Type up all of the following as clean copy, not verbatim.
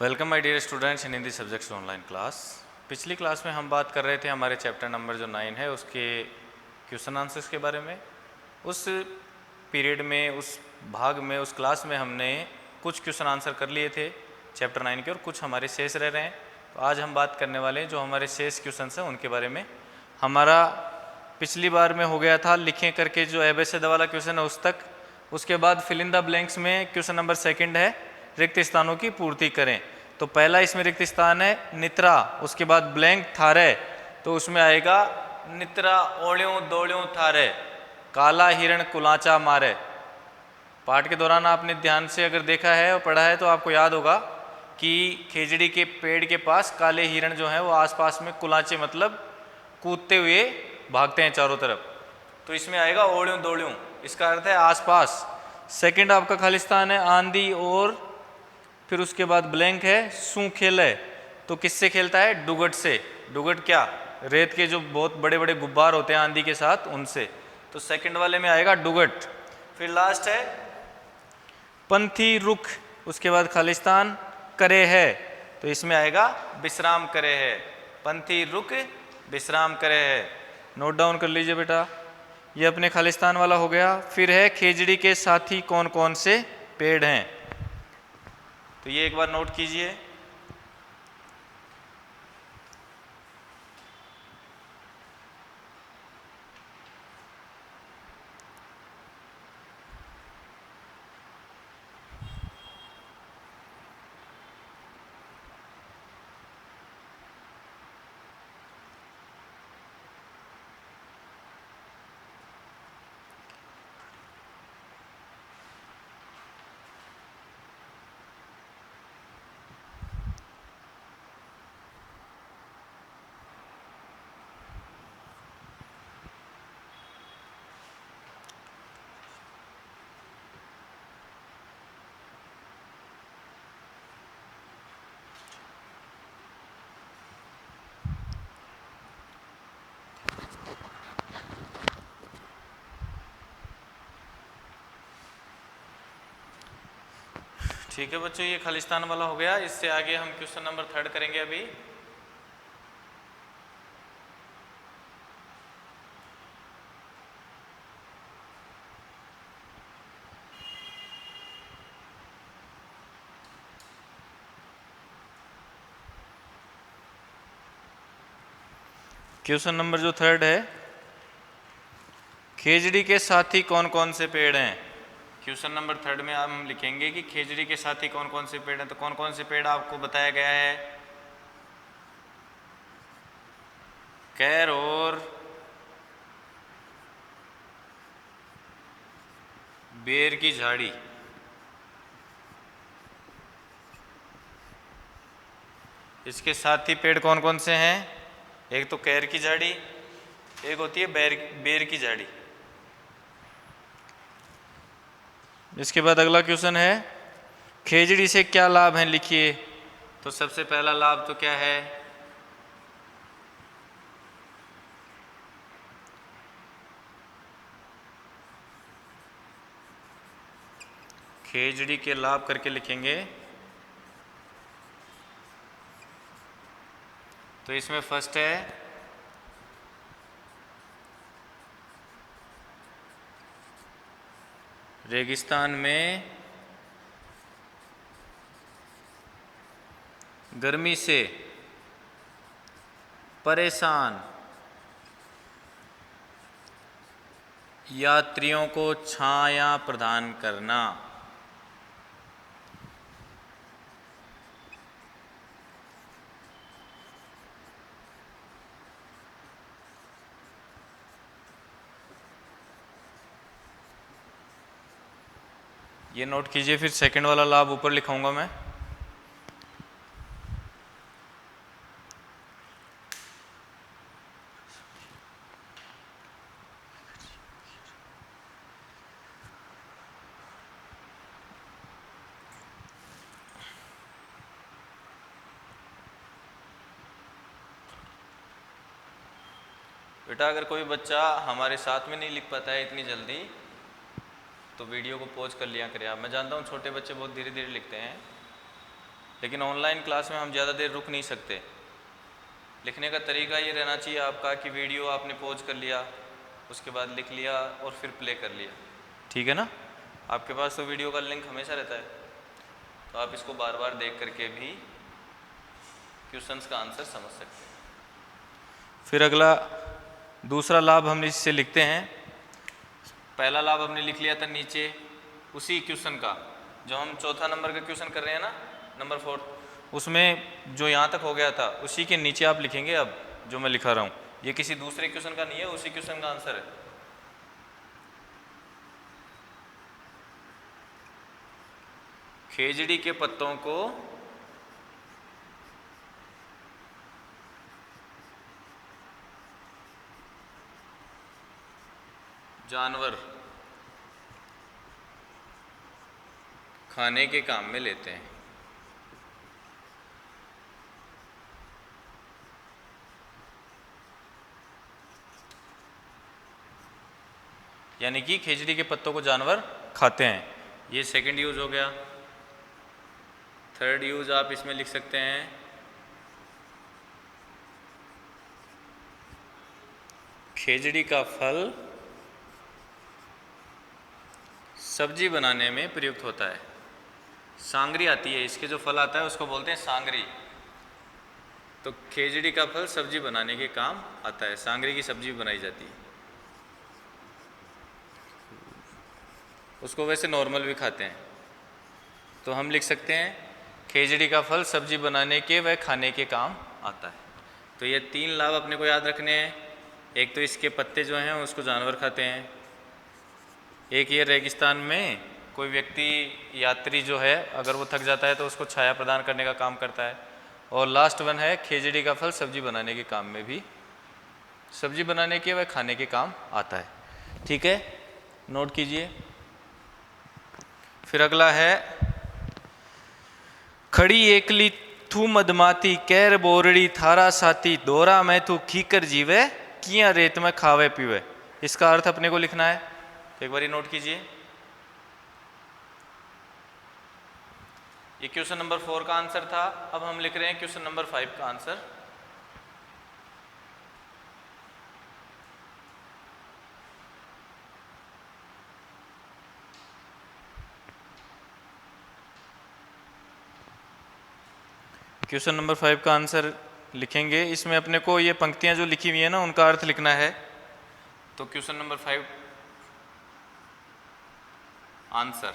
Welcome my dear students in Hindi subjects online class. पिछली class में हम बात कर रहे थे हमारे चैप्टर नंबर जो 9 है उसके क्वेश्चन आंसर्स के बारे में। उस पीरियड में, उस भाग में, उस क्लास में हमने कुछ क्वेश्चन आंसर कर लिए थे चैप्टर 9 के और कुछ हमारे शेष रह रहे हैं। तो आज हम बात करने वाले हैं जो हमारे शेष क्वेश्चन हैं उनके बारे में। हमारा पिछली बार में हो गया था लिखें करके जो एबेसेड वाला क्वेश्चन है उस तक। उसके बाद फिल इन द ब्लैंक्स में क्वेश्चन नंबर 2 है रिक्त स्थानों की पूर्ति करें। तो पहला इसमें रिक्त स्थान है नित्रा, उसके बाद ब्लैंक थारे, तो उसमें आएगा नित्रा ओल्यों दौड़्यों थारे, काला हिरण कुलाचा मारे। पाठ के दौरान आपने ध्यान से अगर देखा है और पढ़ा है तो आपको याद होगा कि खेजड़ी के पेड़ के पास काले हिरण जो हैं वो आसपास में कुलाचे मतलब कूदते हुए भागते हैं चारों तरफ। तो इसमें आएगा ओल्यों दौड़्यों, इसका अर्थ है आसपास। सेकंड आपका खालिस्तान है आंधी और फिर उसके बाद ब्लैंक है सू खेल है, तो किससे खेलता है? डुगट से। डुगट क्या? रेत के जो बहुत बड़े बड़े गुब्बार होते हैं आंधी के साथ उनसे। तो सेकंड वाले में आएगा डुगट। फिर लास्ट है पंथी रुख, उसके बाद खालिस्तान करे है, तो इसमें आएगा विश्राम करे है। पंथी रुख विश्राम करे है। नोट डाउन कर लीजिए बेटा, ये अपने खालिस्तान वाला हो गया। फिर है खेजड़ी के साथी कौन कौन से पेड़ हैं, तो ये एक बार नोट कीजिए। ठीक है बच्चों, ये खालिस्तान वाला हो गया। इससे आगे हम क्वेश्चन नंबर 3 करेंगे अभी। क्वेश्चन नंबर जो 3 है, खेजड़ी के साथी कौन कौन से पेड़ हैं। क्वेश्चन नंबर 3 में हम लिखेंगे कि खेजड़ी के साथी कौन कौन से पेड़ हैं। तो कौन कौन से पेड़ आपको बताया गया है? कैर और बेर की झाड़ी। इसके साथी पेड़ कौन कौन से हैं? एक तो कैर की झाड़ी, एक होती है बेर की झाड़ी। इसके बाद अगला क्वेश्चन है खेजड़ी से क्या लाभ है, लिखिए। तो सबसे पहला लाभ तो क्या है? खेजड़ी के लाभ करके लिखेंगे। तो इसमें फर्स्ट है रेगिस्तान में गर्मी से परेशान यात्रियों को छाया प्रदान करना। ये नोट कीजिए। फिर सेकंड वाला लाभ ऊपर लिखाऊंगा मैं। बेटा अगर कोई बच्चा हमारे साथ में नहीं लिख पाता है इतनी जल्दी तो वीडियो को पॉज कर लिया करें आप। मैं जानता हूँ छोटे बच्चे बहुत धीरे धीरे लिखते हैं, लेकिन ऑनलाइन क्लास में हम ज़्यादा देर रुक नहीं सकते। लिखने का तरीका ये रहना चाहिए आपका कि वीडियो आपने पॉज कर लिया, उसके बाद लिख लिया और फिर प्ले कर लिया, ठीक है ना। आपके पास तो वीडियो का लिंक हमेशा रहता है, तो आप इसको बार बार देख करके भी क्वेश्चंस का आंसर समझ सकते हैं। फिर अगला दूसरा लाभ हम इससे लिखते हैं। पहला लाभ हमने लिख लिया था नीचे उसी क्वेश्चन का, जो हम चौथा नंबर का क्वेश्चन कर रहे हैं ना, नंबर 4, उसमें जो यहाँ तक हो गया था उसी के नीचे आप लिखेंगे। अब जो मैं लिखा रहा हूँ ये किसी दूसरे क्वेश्चन का नहीं है, उसी क्वेश्चन का आंसर है। खेजड़ी के पत्तों को जानवर खाने के काम में लेते हैं। यानी कि खेजड़ी के पत्तों को जानवर खाते हैं। ये सेकंड यूज हो गया। थर्ड यूज आप इसमें लिख सकते हैं खेजड़ी का फल सब्जी बनाने में प्रयुक्त होता है। सांगरी आती है, इसके जो फल आता है उसको बोलते हैं सांगरी। तो खेजड़ी का फल सब्जी बनाने के काम आता है, सांगरी की सब्जी बनाई जाती है। उसको वैसे नॉर्मल भी खाते हैं। तो हम लिख सकते हैं खेजड़ी का फल सब्जी बनाने के व खाने के काम आता है। तो ये 3 लाभ अपने को याद रखने हैं। एक तो इसके पत्ते जो हैं उसको जानवर खाते हैं, एक ये रेगिस्तान में कोई व्यक्ति यात्री जो है अगर वो थक जाता है तो उसको छाया प्रदान करने का काम करता है, और लास्ट वन है खेजड़ी का फल सब्जी बनाने के काम में भी, सब्जी बनाने के व खाने के काम आता है। ठीक है, नोट कीजिए। फिर अगला है खड़ी एकली थू मदमाती कैर बोरड़ी थारा साथी दोरा में तू खीकर जीवे किया रेत में खावे पीवे। इसका अर्थ अपने को लिखना है, तो एक बार नोट कीजिए। ये क्वेश्चन नंबर 4 का आंसर था। अब हम लिख रहे हैं क्वेश्चन नंबर 5 का आंसर। क्वेश्चन नंबर 5 का आंसर लिखेंगे। इसमें अपने को ये पंक्तियां जो लिखी हुई है ना उनका अर्थ लिखना है। तो क्वेश्चन नंबर 5 आंसर,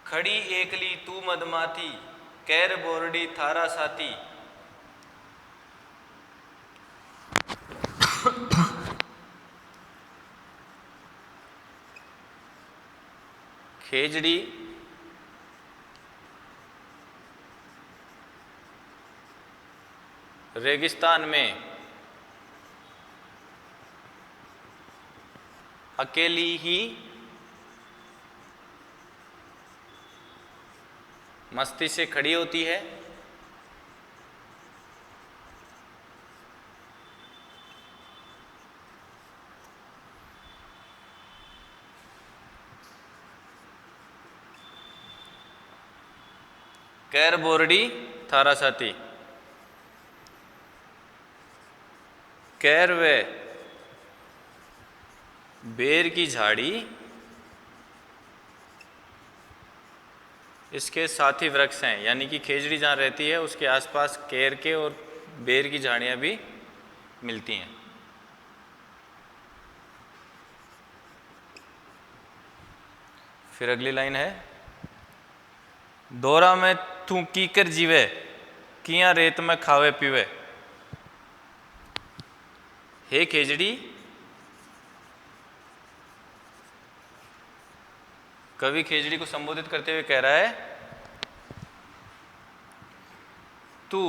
खड़ी एकली तू मदमाती कैर बोरडी थारा साथी। खेजड़ी रेगिस्तान में अकेली ही मस्ती से खड़ी होती है। कैर बोरडी थारा साथी, कैर वे बेर की झाड़ी इसके साथी वृक्ष हैं। यानी कि खेजड़ी जहाँ रहती है उसके आसपास केर के और बेर की झाड़ियाँ भी मिलती हैं। फिर अगली लाइन है दोरा में तू कीकर जीवे किया रेत में खावे पीवे। हे खेजड़ी, कवि खेजड़ी को संबोधित करते हुए कह रहा है तू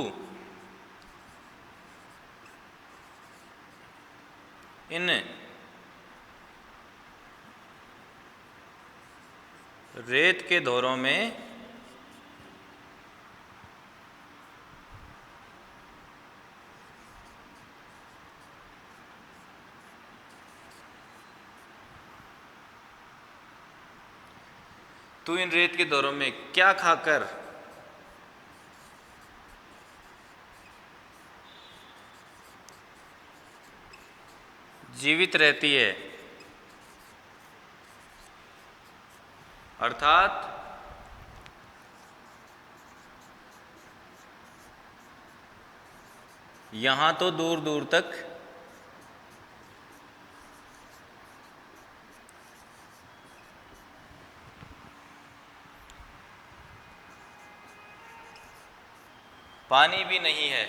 इन रेत के दौरों में तू इन रेत के दौरों में क्या खाकर जीवित रहती है। अर्थात यहां तो दूर दूर तक पानी भी नहीं है।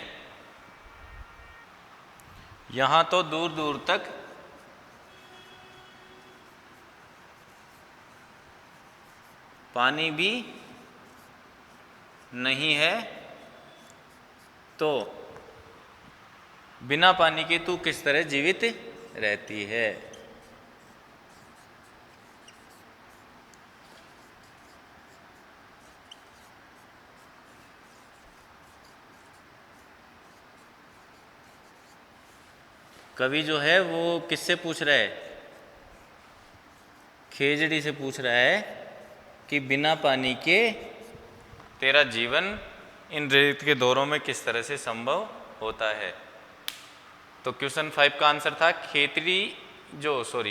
यहां तो दूर दूर तक पानी भी नहीं है, तो बिना पानी के तू किस तरह जीवित रहती है। कवि जो है वो किससे पूछ रहा है? खेजड़ी से पूछ रहा है कि बिना पानी के तेरा जीवन इन रेत के दौरों में किस तरह से संभव होता है। तो क्वेश्चन 5 का आंसर था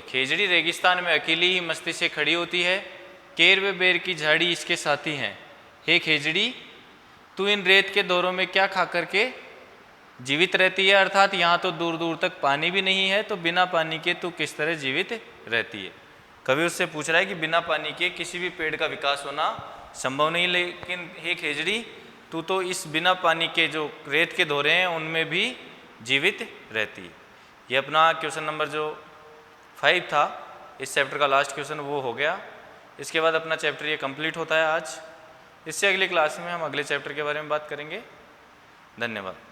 खेजड़ी रेगिस्तान में अकेली ही मस्ती से खड़ी होती है, केर व बेर की झाड़ी इसके साथी हैं। हे खेजड़ी, तू इन रेत के दौरों में क्या खा करके जीवित रहती है। अर्थात यहाँ तो दूर दूर तक पानी भी नहीं है, तो बिना पानी के तू किस तरह जीवित रहती है। कवि उससे पूछ रहा है कि बिना पानी के किसी भी पेड़ का विकास होना संभव नहीं, लेकिन हे खेजड़ी, तू तो इस बिना पानी के जो रेत के दौरे हैं उनमें भी जीवित रहती है। ये अपना क्वेश्चन नंबर जो 5 था इस चैप्टर का लास्ट क्वेश्चन वो हो गया। इसके बाद अपना चैप्टर ये कंप्लीट होता है आज। इससे अगली क्लास में हम अगले चैप्टर के बारे में बात करेंगे। धन्यवाद।